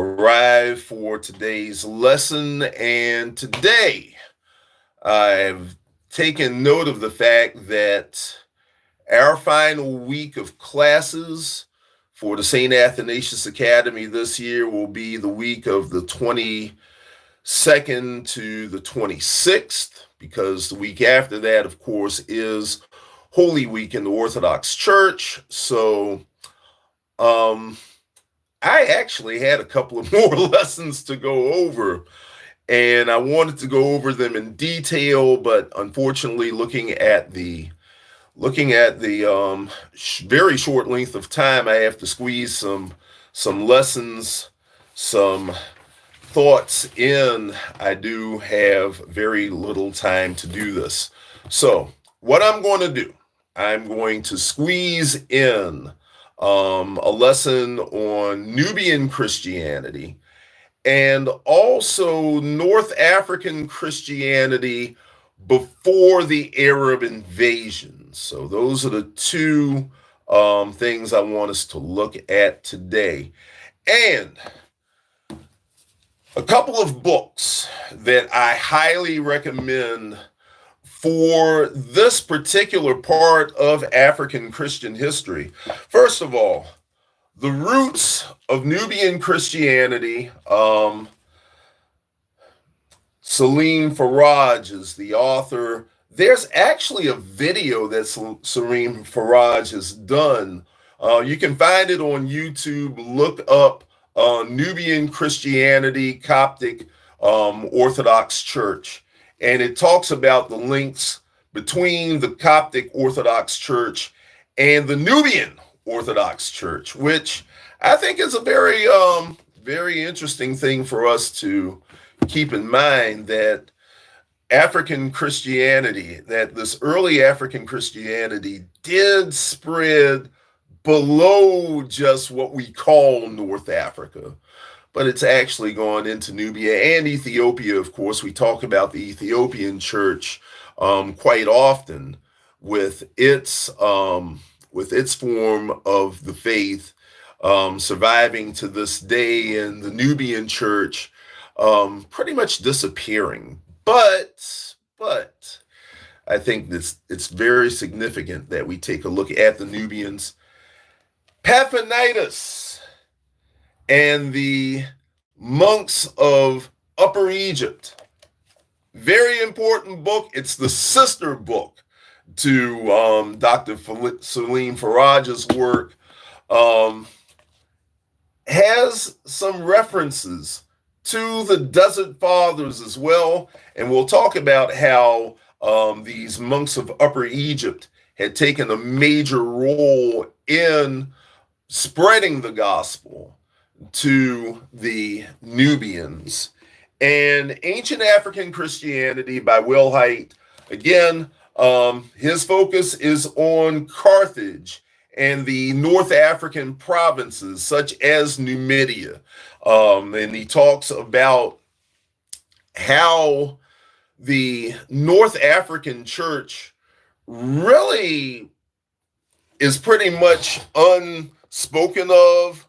arrived for today's lesson, and today I've taken note of the fact that our final week of classes for the St. Athanasius Academy this year will be the week of the 22nd to the 26th, because the week after that, of course, is Holy Week in the Orthodox Church. So, I actually had a couple of more lessons to go over, and I wanted to go over them in detail, but unfortunately, looking at the very short length of time, I have to squeeze some lessons, some thoughts in. I do have very little time to do this. So what I'm going to do, I'm going to squeeze in a lesson on Nubian Christianity and also North African Christianity before the Arab invasion. So those are the two things I want us to look at today. And a couple of books that I highly recommend for this particular part of African Christian history. First of all, The Roots of Nubian Christianity. Salim Faraj is the author. There's actually a video that Salim Faraj has done. You can find it on YouTube. Look up Nubian Christianity, Coptic Orthodox Church. And it talks about the links between the Coptic Orthodox Church and the Nubian Orthodox Church, which I think is a very interesting thing for us to keep in mind, that African Christianity, that this early African Christianity did spread below just what we call North Africa, but it's actually gone into Nubia and Ethiopia. Of course, we talk about the Ethiopian church quite often with its form of the faith surviving to this day, and the Nubian church pretty much disappearing. But I think it's very significant that we take a look at the Nubians. Paphanitus and the monks of Upper Egypt. Very important book. It's the sister book to Dr. Salim Faraj's work. Has some references to the Desert Fathers as well. And we'll talk about how these monks of Upper Egypt had taken a major role in spreading the gospel to the Nubians. And Ancient African Christianity by Will Hite. Again, his focus is on Carthage and the North African provinces, such as Numidia. And he talks about how the North African church really is pretty much unspoken of,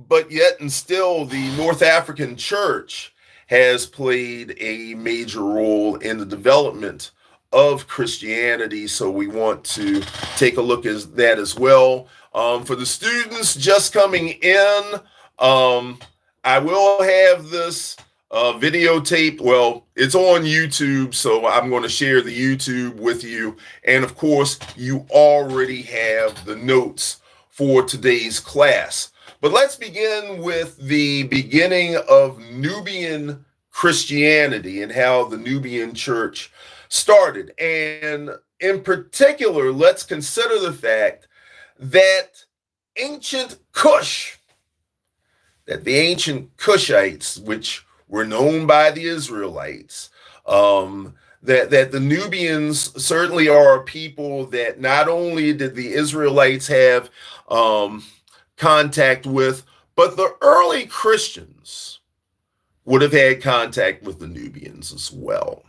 but yet and still the North African church has played a major role in the development of Christianity. So we want to take a look at that as well. For the students just coming in, I will have this videotape. Well, it's on YouTube, so I'm going to share the YouTube with you. And of course, you already have the notes for today's class. But let's begin with the beginning of Nubian Christianity and how the Nubian church started. And in particular, let's consider the fact that ancient Kush, that the ancient Kushites, which were known by the Israelites, that the Nubians certainly are a people that not only did the Israelites have contact with, but the early Christians would have had contact with the Nubians as well.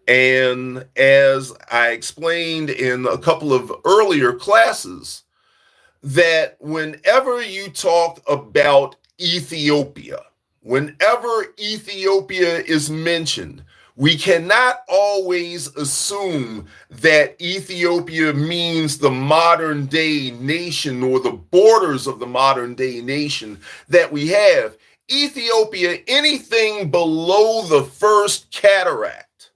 And as I explained in a couple of earlier classes, that whenever you talk about Ethiopia. Whenever Ethiopia is mentioned, we cannot always assume that Ethiopia means the modern day nation or the borders of the modern day nation that we have. Ethiopia, anything below the first cataract,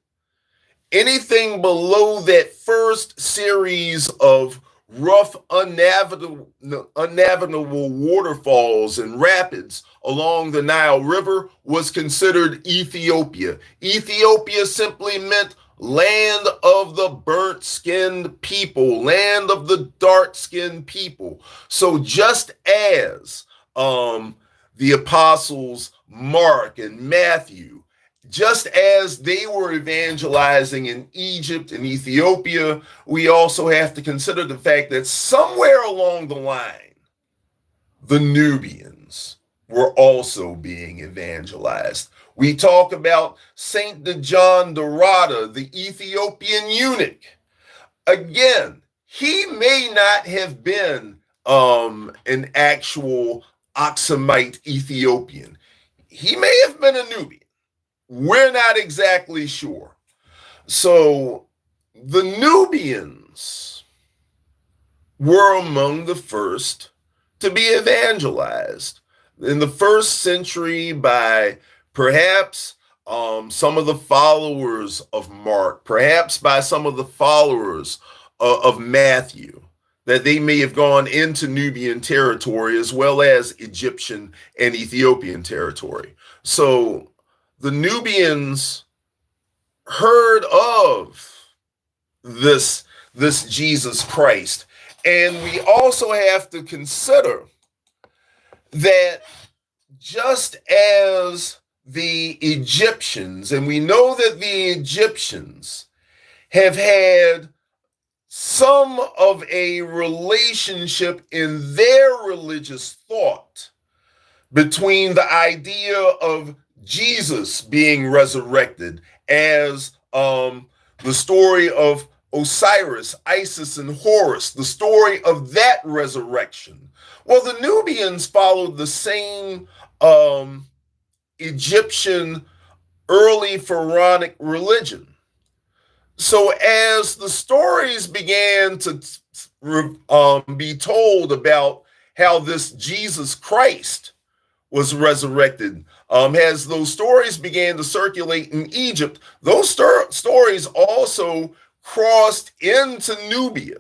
anything below that first series of rough, unnavigable waterfalls and rapids along the Nile River was considered Ethiopia. Ethiopia simply meant land of the burnt-skinned people, land of the dark-skinned people. So just as the apostles Mark and Matthew, just as they were evangelizing in Egypt and Ethiopia, we also have to consider the fact that somewhere along the line, the Nubians were also being evangelized. We talk about Saint John de Rada, the Ethiopian eunuch. Again, he may not have been an actual Oxumite Ethiopian. He may have been a Nubian. We're not exactly sure. So the Nubians were among the first to be evangelized in the first century by perhaps some of the followers of Mark, perhaps by some of the followers of Matthew, that they may have gone into Nubian territory as well as Egyptian and Ethiopian territory. So the Nubians heard of this Jesus Christ. And we also have to consider that just as the Egyptians, and we know that the Egyptians have had some of a relationship in their religious thought between the idea of Jesus being resurrected as the story of Osiris, Isis, and Horus, the story of that resurrection. Well, the Nubians followed the same Egyptian early pharaonic religion. So as the stories began to be told about how this Jesus Christ was resurrected, as those stories began to circulate in Egypt, those stories also crossed into Nubia.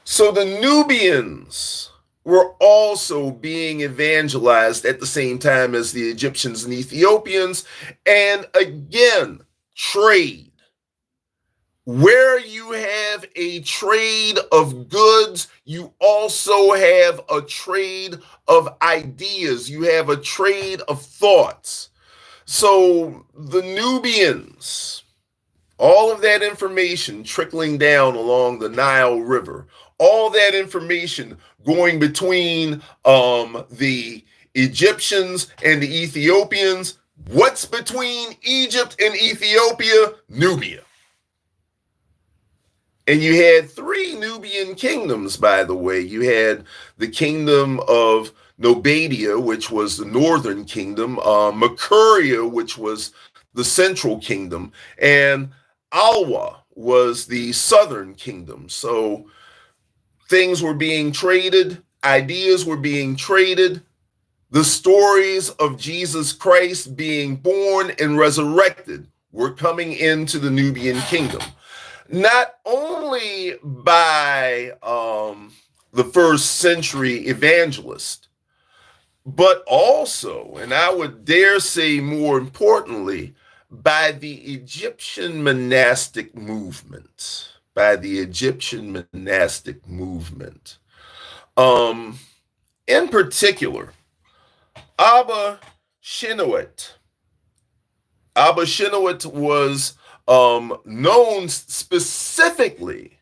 So the Nubians were also being evangelized at the same time as the Egyptians and Ethiopians. And again, trade. Where you have a trade of goods, you also have a trade of ideas. You have a trade of thoughts. So the Nubians, all of that information trickling down along the Nile River, all that information going between the Egyptians and the Ethiopians. What's between Egypt and Ethiopia? Nubia. And you had three Nubian kingdoms, by the way. You had the kingdom of Nobadia, which was the northern kingdom, Makuria, which was the central kingdom, and Alwa was the southern kingdom. So things were being traded, ideas were being traded. The stories of Jesus Christ being born and resurrected were coming into the Nubian kingdom. Not only by the first century evangelist, but also, and I would dare say more importantly, by the Egyptian monastic movement. By the Egyptian monastic movement. In particular, Abba Shinawat. Abba Shinawat was known specifically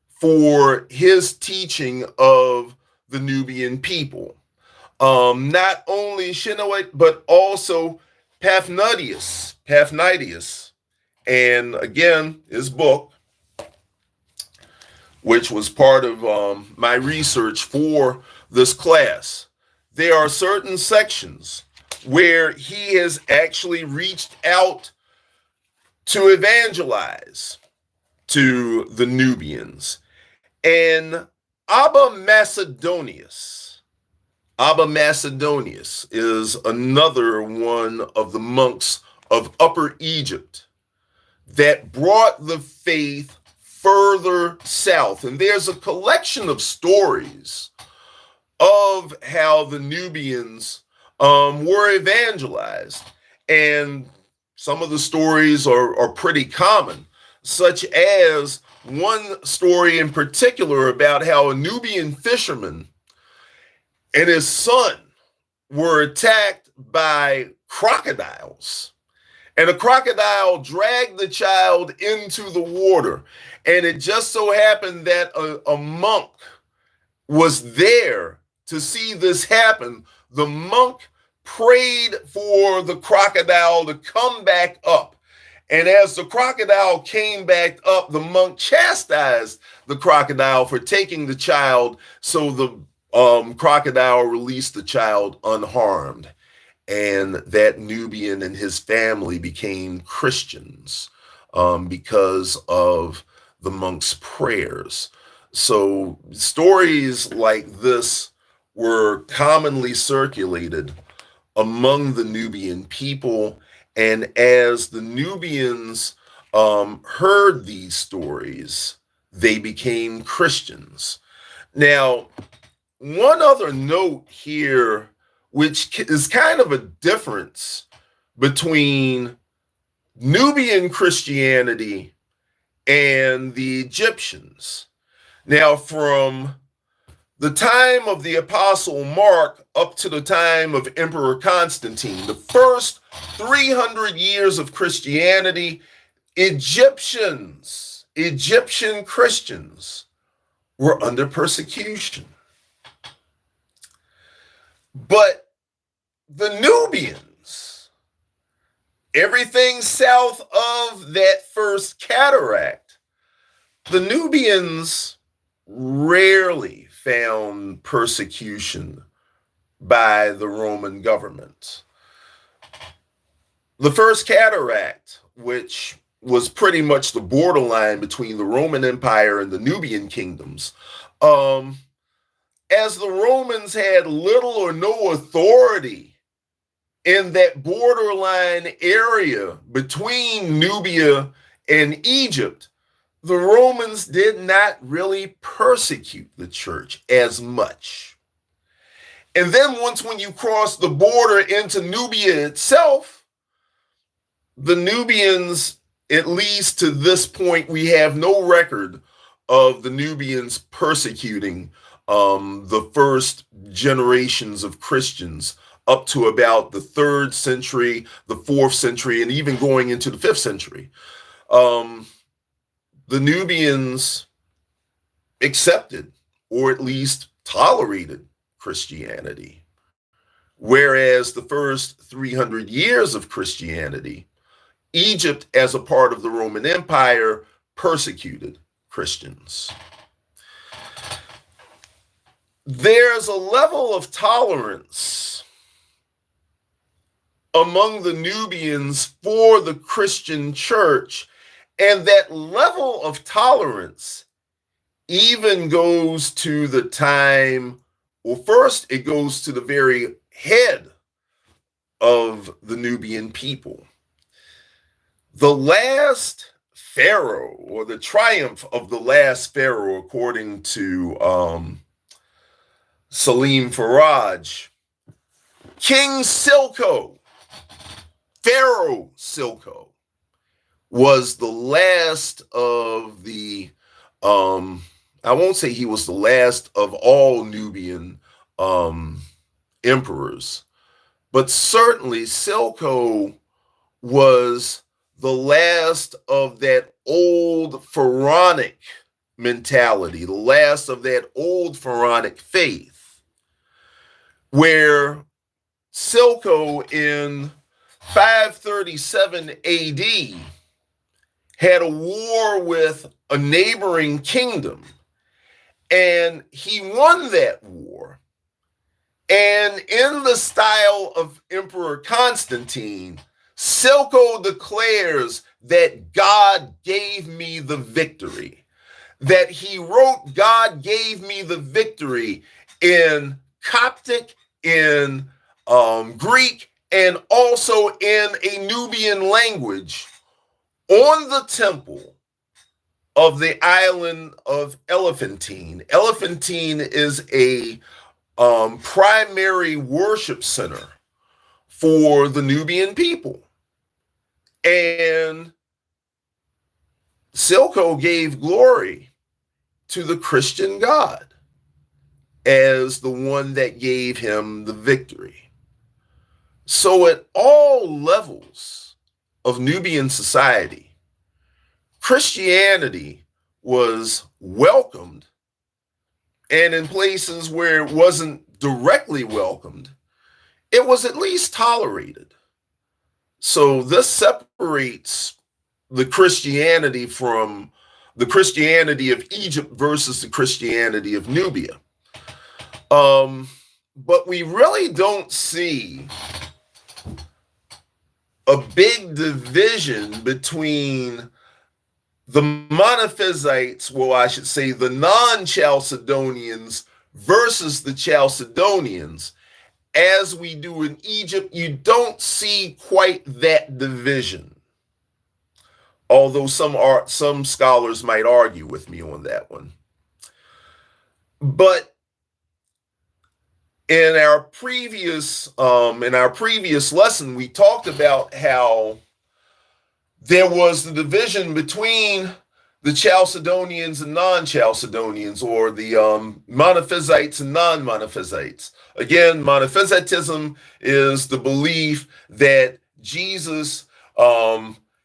for his teaching of the Nubian people. Not only Shinawat, but also Paphnutius, and again, his book, which was part of my research for this class, there are certain sections where he has actually reached out to evangelize to the Nubians. And Abba Macedonius is another one of the monks of Upper Egypt that brought the faith further south. And there's a collection of stories of how the Nubians were evangelized. And some of the stories are pretty common, such as one story in particular about how a Nubian fisherman and his son were attacked by crocodiles. And a crocodile dragged the child into the water. And it just so happened that a monk was there to see this happen. The monk prayed for the crocodile to come back up. And as the crocodile came back up, the monk chastised the crocodile for taking the child. So the crocodile released the child unharmed. And that Nubian and his family became Christians because of the monk's prayers. So stories like this were commonly circulated among the Nubian people. And as the Nubians heard these stories, they became Christians. Now, one other note here, which is kind of a difference between Nubian Christianity and the Egyptians. Now, from the time of the Apostle Mark up to the time of Emperor Constantine, the first 300 years of Christianity, Egyptian Christians were under persecution. But the Nubians, everything south of that first cataract, the Nubians rarely found persecution by the Roman government. The first cataract, which was pretty much the borderline between the Roman Empire and the Nubian kingdoms, as the Romans had little or no authority in that borderline area between Nubia and Egypt, the Romans did not really persecute the church as much. And then once when you cross the border into Nubia itself, the Nubians, at least to this point, we have no record of the Nubians persecuting the first generations of Christians up to about the 3rd century, the 4th century, and even going into the 5th century. The Nubians accepted, or at least tolerated, Christianity, whereas the first 300 years of Christianity, Egypt, as a part of the Roman Empire, persecuted Christians. There's a level of tolerance among the Nubians for the Christian church, and that level of tolerance even goes to the time, well, first it goes to the very head of the Nubian people. The last pharaoh, or the triumph of the last pharaoh, according to Salim Faraj, King Silko, Pharaoh Silko, was the last of the, I won't say he was the last of all Nubian emperors, but certainly Silko was the last of that old pharaonic mentality, the last of that old pharaonic faith, where Silko in 537 AD had a war with a neighboring kingdom, and he won that war. And in the style of Emperor Constantine, Silko declares that God gave me the victory. That he wrote, God gave me the victory in Coptic, in Greek, and also in a Nubian language on the temple of the island of Elephantine. Elephantine is a primary worship center for the Nubian people. And Silko gave glory to the Christian God as the one that gave him the victory. So at all levels of Nubian society, Christianity was welcomed, and in places where it wasn't directly welcomed, it was at least tolerated. So this separates the Christianity from the Christianity of Egypt versus the Christianity of Nubia. But we really don't see a big division between the Monophysites, well, I should say the non-Chalcedonians versus the Chalcedonians. As we do in Egypt, you don't see quite that division. Although some scholars might argue with me on that one. But in our previous lesson, we talked about how there was the division between the Chalcedonians and non-Chalcedonians, or the Monophysites and non-Monophysites. Again, Monophysitism is the belief that Jesus,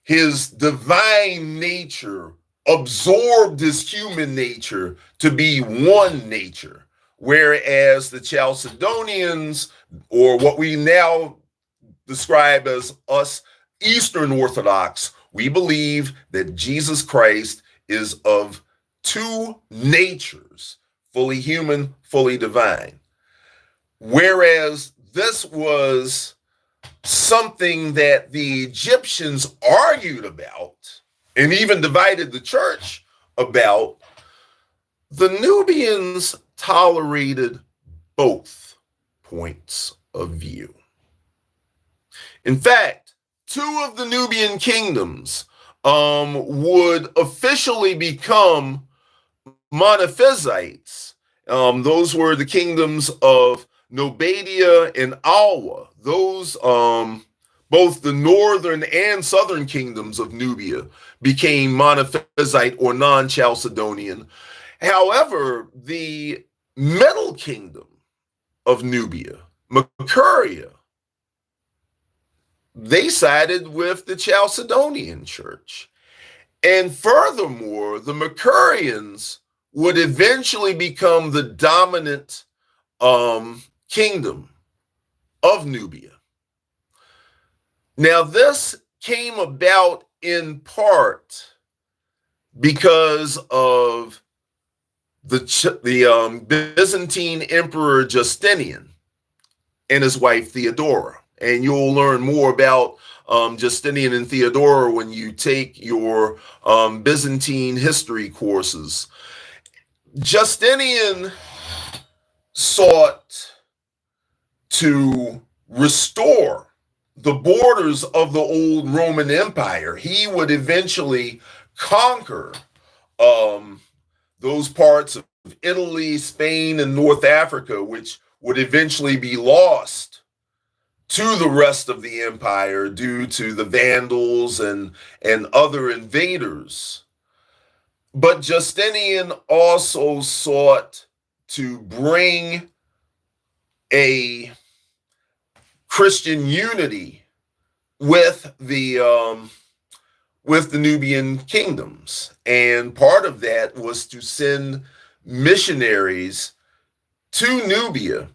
his divine nature, absorbed his human nature to be one nature, whereas the Chalcedonians, or what we now describe as us Eastern Orthodox, we believe that Jesus Christ is of two natures, fully human, fully divine. Whereas this was something that the Egyptians argued about and even divided the church about, the Nubians tolerated both points of view. In fact, two of the Nubian kingdoms would officially become monophysites. Those were the kingdoms of Nobadia and Alwa. Those, both the northern and southern kingdoms of Nubia became monophysite or non-Chalcedonian. However, the middle kingdom of Nubia, Makuria, they sided with the Chalcedonian church. And furthermore, the Makurians would eventually become the dominant kingdom of Nubia. Now, this came about in part because of the Byzantine Emperor Justinian and his wife Theodora. And you'll learn more about Justinian and Theodora when you take your Byzantine history courses. Justinian sought to restore the borders of the old Roman Empire. He would eventually conquer those parts of Italy, Spain, and North Africa, which would eventually be lost to the rest of the empire due to the Vandals and other invaders. But Justinian also sought to bring a Christian unity with the Nubian kingdoms, and part of that was to send missionaries to Nubia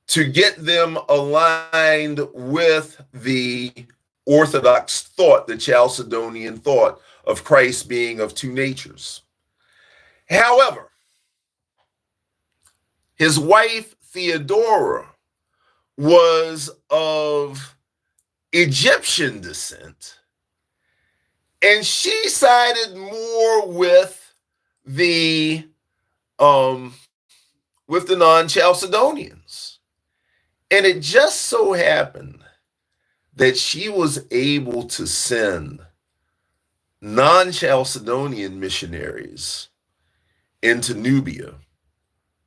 to get them aligned with the Orthodox thought, the Chalcedonian thought of Christ being of two natures. However, his wife Theodora was of Egyptian descent, and she sided more the um, with the non-Chalcedonians. And it just so happened that she was able to send non-Chalcedonian missionaries into Nubia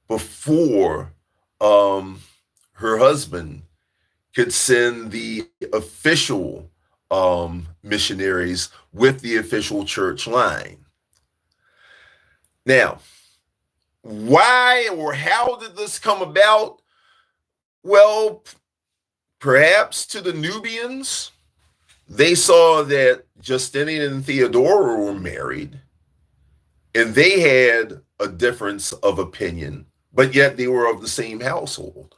before her husband could send the official missionaries with the official church line. Now, why or how did this come about? Well, perhaps to the Nubians, they saw that Justinian and Theodora were married, and they had a difference of opinion, but yet they were of the same household.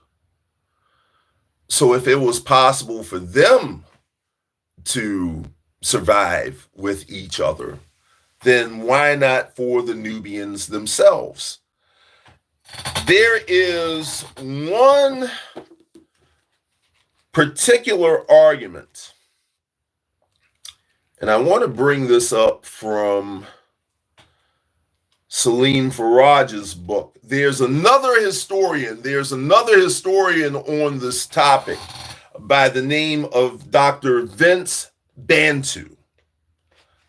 So if it was possible for them to survive with each other, then why not for the Nubians themselves? There is one particular argument, and I want to bring this up from Salim Faraj's book. There's another historian on this topic by the name of Dr. Vince Bantu.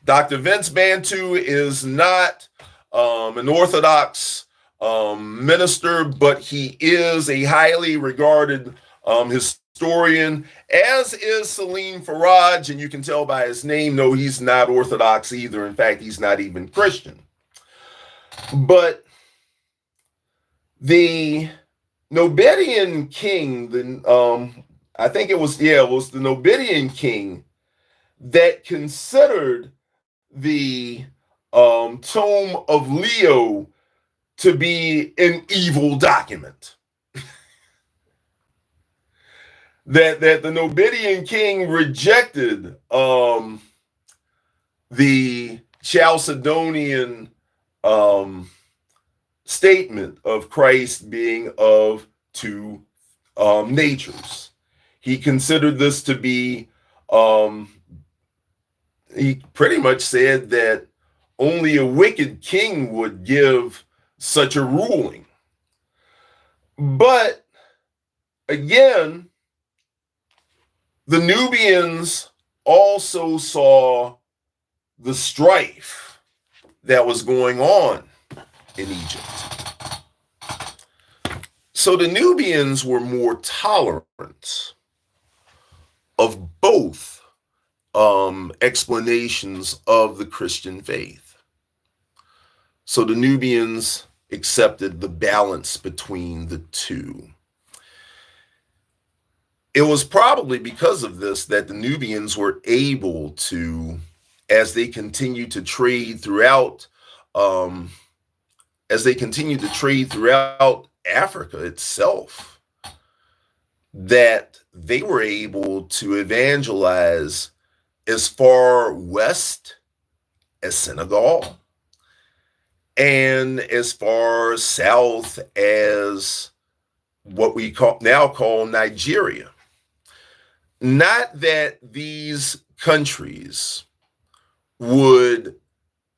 Dr. Vince Bantu is not an Orthodox minister, but he is a highly regarded historian, as is Salim Faraj, and you can tell by his name, no, he's not Orthodox either. In fact, he's not even Christian. But the Nubidian king, I think it was the Nubidian king that considered the Tome of Leo to be an evil document. that the Nubidian king rejected the Chalcedonian statement of Christ being of two natures. He considered this to be, he pretty much said that only a wicked king would give such a ruling. But again, the Nubians also saw the strife that was going on in Egypt. So the Nubians were more tolerant of both explanations of the Christian faith. So the Nubians accepted the balance between the two. It was probably because of this that the Nubians were able to, as they continued to trade throughout Africa itself, that they were able to evangelize as far west as Senegal and as far south as what we now call Nigeria. Not that these countries would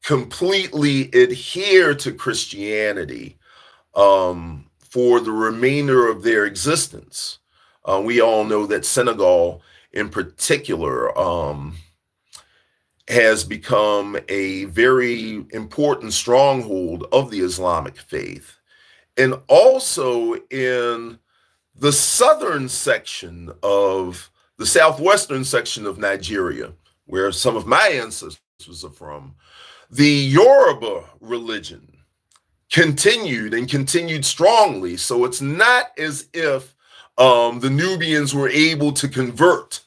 completely adhere to Christianity for the remainder of their existence. We all know that Senegal in particular has become a very important stronghold of the Islamic faith. And also in the southern section of the southwestern section of Nigeria, where some of my ancestors are from, the Yoruba religion continued strongly. So it's not as if the Nubians were able to convert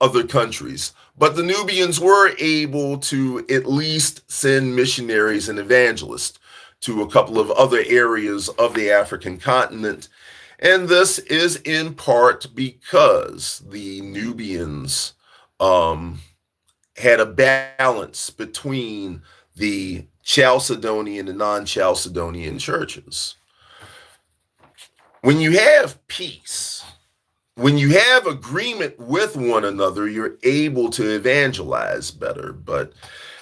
other countries, but the Nubians were able to at least send missionaries and evangelists to a couple of other areas of the African continent. And this is in part because the Nubians had a balance between the Chalcedonian and non-Chalcedonian churches. When you have peace, when you have agreement with one another, you're able to evangelize better. But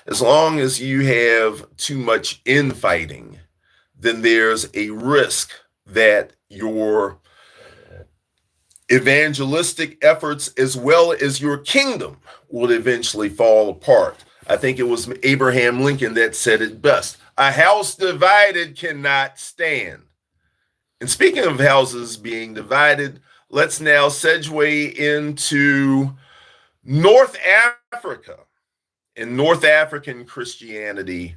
as long as you have too much infighting, then there's a risk that your evangelistic efforts as well as your kingdom will eventually fall apart. I think it was Abraham Lincoln that said it best. A house divided cannot stand. And speaking of houses being divided, let's now segue into North Africa and North African Christianity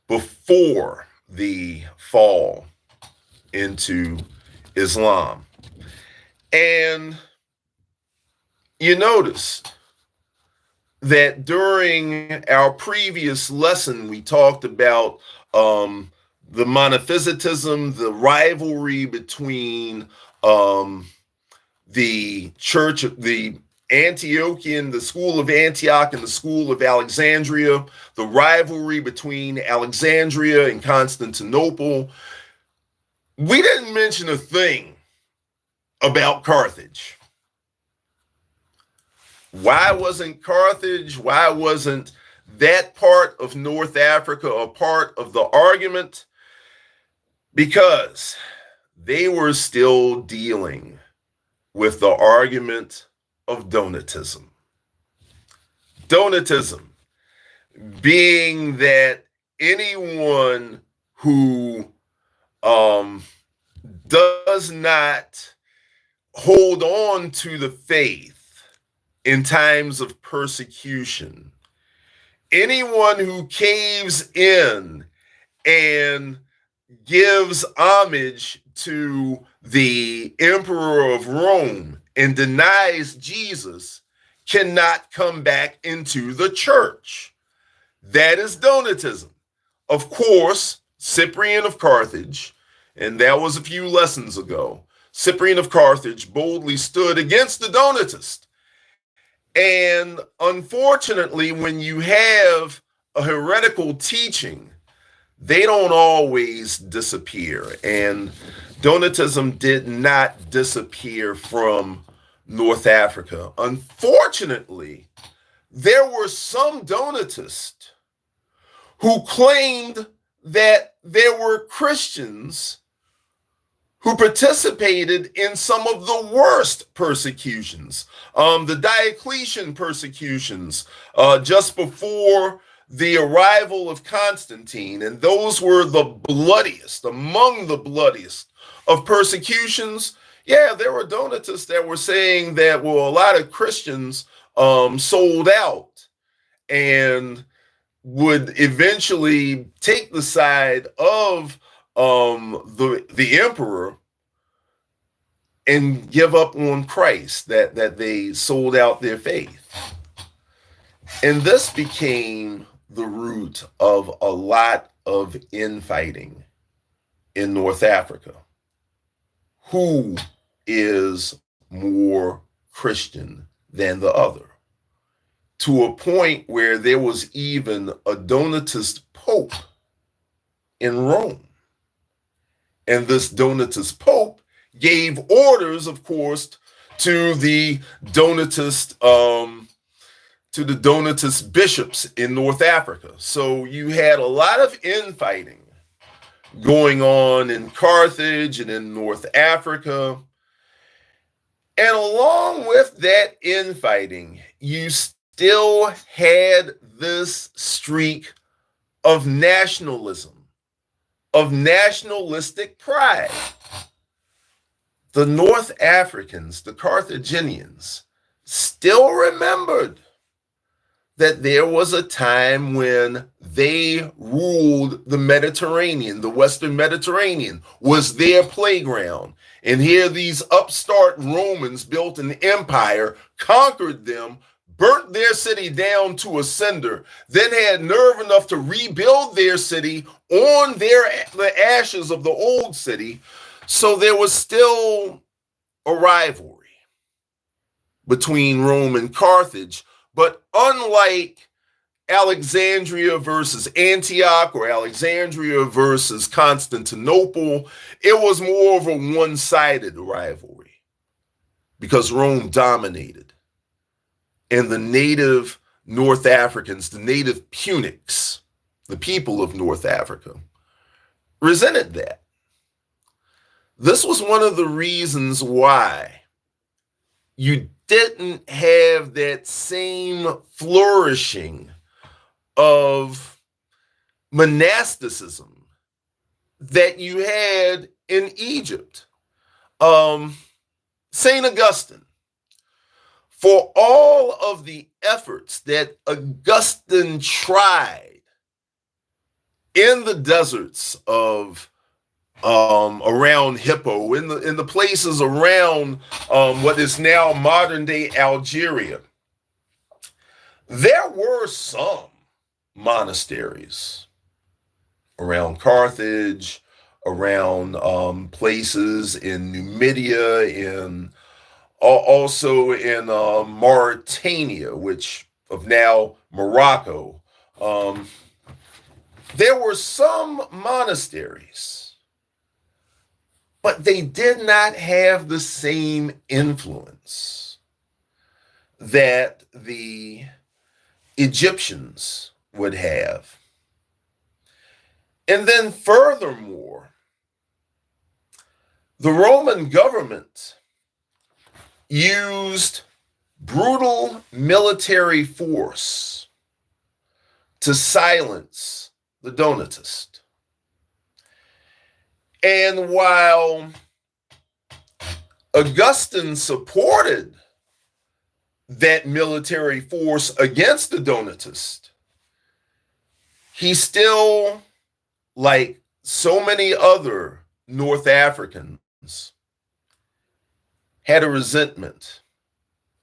before the fall into Islam. And you notice that during our previous lesson, we talked about the monophysitism, the rivalry between the church, the Antiochian, the school of Antioch and the school of Alexandria, the rivalry between Alexandria and Constantinople. We didn't mention a thing about Carthage. Why wasn't Carthage? Why wasn't that part of North Africa a part of the argument? Because they were still dealing with the argument of Donatism. Donatism being that anyone who does not hold on to the faith in times of persecution, anyone who caves in and gives homage to the emperor of Rome and denies Jesus cannot come back into the church. That is Donatism. Of course, Cyprian of Carthage, and that was a few lessons ago, Cyprian of Carthage boldly stood against the Donatists. And unfortunately, when you have a heretical teaching, they don't always disappear. And Donatism did not disappear from North Africa. Unfortunately, there were some Donatists who claimed that there were Christians who participated in some of the worst persecutions, the Diocletian persecutions just before the arrival of Constantine. And those were the bloodiest, among the bloodiest of persecutions. Yeah, there were Donatists that were saying that, well, a lot of Christians sold out and would eventually take the side of the emperor and give up on Christ, that they sold out their faith. And this became the root of a lot of infighting in North Africa. Who is more Christian than the other? To a point where there was even a Donatist pope in Rome. And this Donatist pope gave orders, of course, to the Donatist bishops in North Africa. So you had a lot of infighting going on in Carthage and in North Africa. And along with that infighting, you still had this streak of nationalism, of nationalistic pride. The North Africans, the Carthaginians, still remembered that there was a time when they ruled the Mediterranean. The Western Mediterranean was their playground. And here these upstart Romans thebuilt an empire, conquered them, burnt their city down to a cinder, then had nerve enough to rebuild their city on the ashes of the old city. So there was still a rivalry between Rome and Carthage. But unlike Alexandria versus Antioch or Alexandria versus Constantinople. It was more of a one-sided rivalry because Rome dominated. And the native North Africans, the native Punics, the people of North Africa, resented that. This was one of the reasons why you didn't have that same flourishing of monasticism that you had in Egypt. St. Augustine, for all of the efforts that Augustine tried in the deserts of around Hippo, in the places around what is now modern day Algeria, there were some monasteries around Carthage, around places in Numidia, in also in Mauritania, which of now Morocco. There were some monasteries, but they did not have the same influence that the Egyptians would have. And then furthermore, the Roman government used brutal military force to silence the Donatists. And while Augustine supported that military force against the Donatists, he still, like so many other North Africans, had a resentment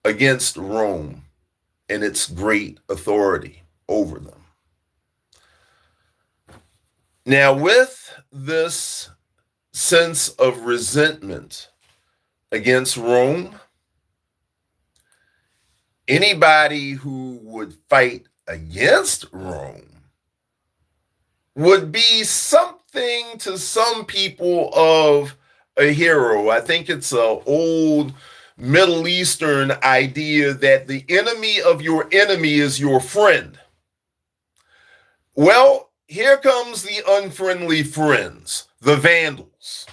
against Rome and its great authority over them. Now, with this sense of resentment against Rome, anybody who would fight against Rome would be something to some people of a hero. I think it's an old Middle Eastern idea that the enemy of your enemy is your friend. Well, here comes the unfriendly friends, the Vandals.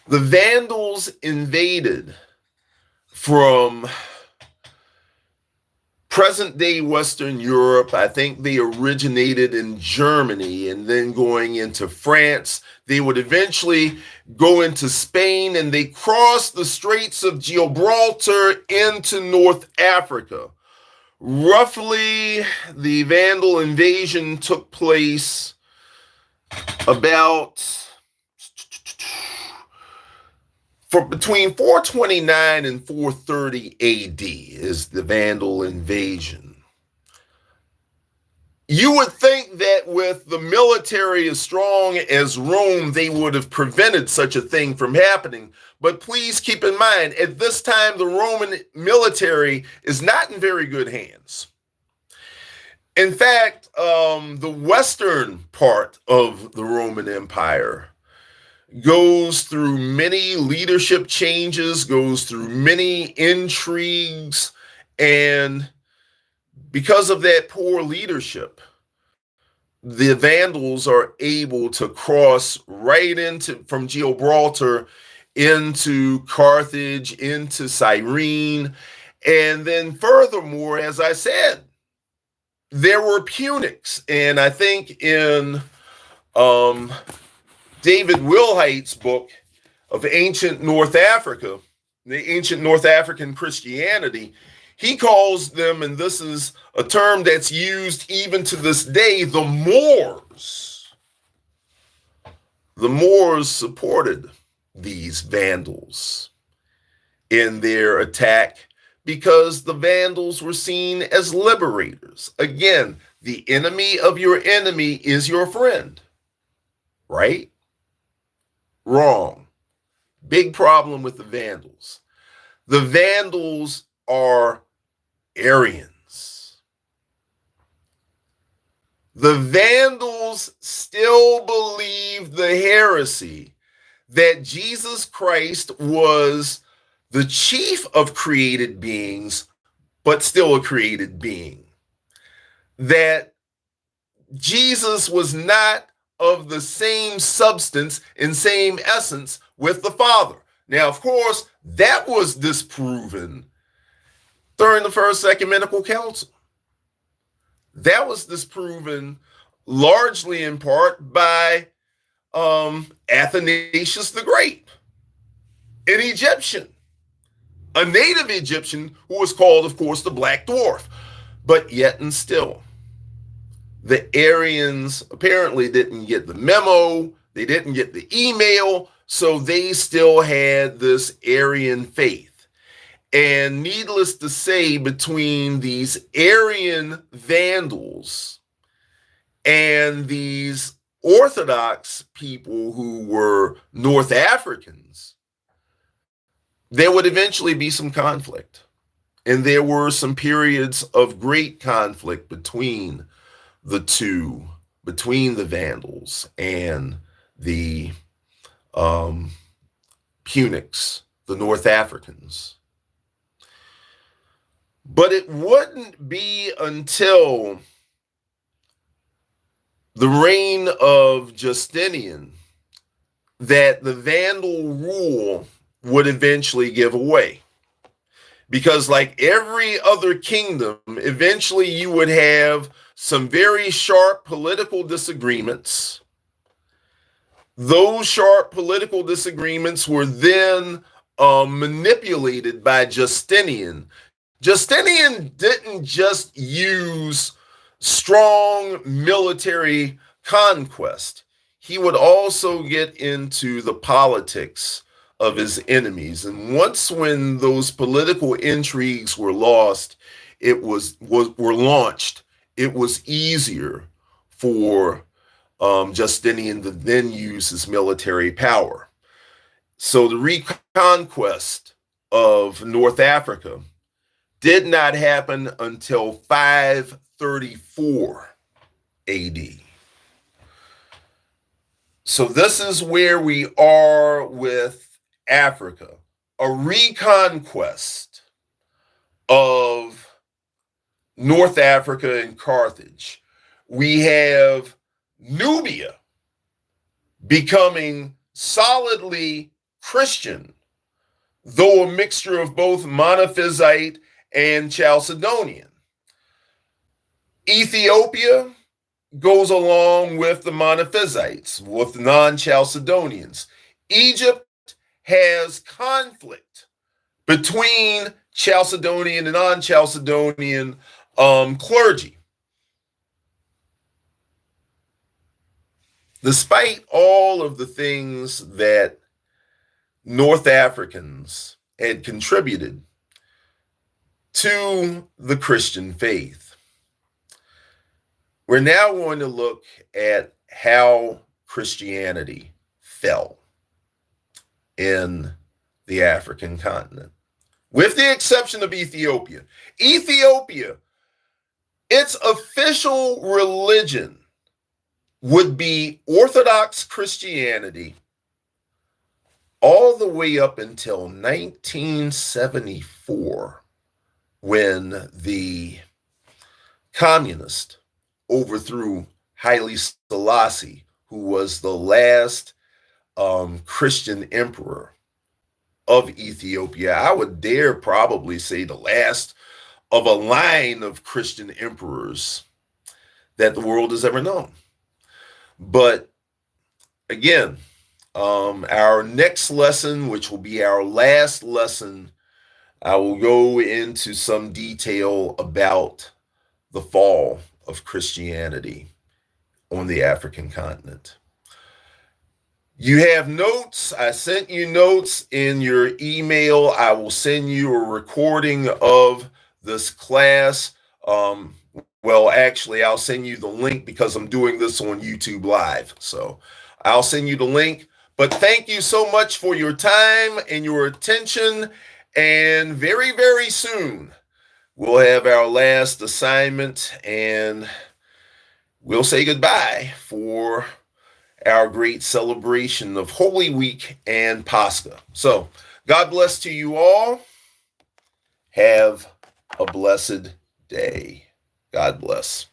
The Vandals invaded from present-day Western Europe. I think they originated in Germany and then going into France. They would eventually go into Spain, and they crossed the Straits of Gibraltar into North Africa. Roughly, the Vandal invasion took place about between 429 and 430 AD is the Vandal invasion. You would think that with the military as strong as Rome, they would have prevented such a thing from happening. But please keep in mind, at this time, the Roman military is not in very good hands. In fact, the western part of the Roman Empire goes through many leadership changes, goes through many intrigues, and because of that poor leadership, the Vandals are able to cross right into from Gibraltar into Carthage, into Cyrene. And then furthermore, as I said, there were Punics. And I think in David Wilhite's book of Ancient North Africa, the Ancient North African Christianity, he calls them, and this is a term that's used even to this day, the Moors. The Moors supported these Vandals in their attack because the Vandals were seen as liberators. Again, the enemy of your enemy is your friend, right? Wrong. Big problem with the Vandals. The Vandals are Arians. The Vandals still believed the heresy that Jesus Christ was the chief of created beings, but still a created being. That Jesus was not of the same substance and same essence with the Father. Now, of course, that was disproven during the First Ecumenical Council. That was disproven largely in part by Athanasius the Great, an Egyptian, a native Egyptian who was called, of course, the Black Dwarf. But yet and still, the Arians apparently didn't get the memo, they didn't get the email, so they still had this Arian faith. And needless to say, between these Arian Vandals and these Orthodox people who were North Africans, there would eventually be some conflict. And there were some periods of great conflict between the two, between the Vandals and the Punics, the North Africans. But it wouldn't be until the reign of Justinian that the Vandal rule would eventually give away. Because like every other kingdom, eventually you would have some very sharp political disagreements. Those sharp political disagreements were then manipulated by Justinian. Justinian didn't just use strong military conquest. He would also get into the politics of his enemies. And once when those political intrigues were lost, were launched, it was easier for Justinian to then use his military power. So the reconquest of North Africa did not happen until 534 AD. So this is where we are with Africa, a reconquest of North Africa and Carthage. We have Nubia becoming solidly Christian, though a mixture of both Monophysite and Chalcedonian. Ethiopia goes along with the Monophysites, with the non-Chalcedonians. Egypt has conflict between Chalcedonian and non-Chalcedonian clergy. Despite all of the things that North Africans had contributed to the Christian faith, we're now going to look at how Christianity fell in the African continent, with the exception of Ethiopia. Ethiopia, its official religion would be Orthodox Christianity all the way up until 1974, when the communists overthrew Haile Selassie, who was the last Christian emperor of Ethiopia. I would dare probably say the last of a line of Christian emperors that the world has ever known. But again, our next lesson, which will be our last lesson, I will go into some detail about the fall of Christianity on the African continent. You have notes. I sent you notes in your email. I will send you a recording of this class. Well, actually, I'll send you the link because I'm doing this on YouTube Live. So I'll send you the link. But thank you so much for your time and your attention. And very, very soon, we'll have our last assignment, and we'll say goodbye for our great celebration of Holy Week and Pascha. So, God bless to you all. Have a blessed day. God bless.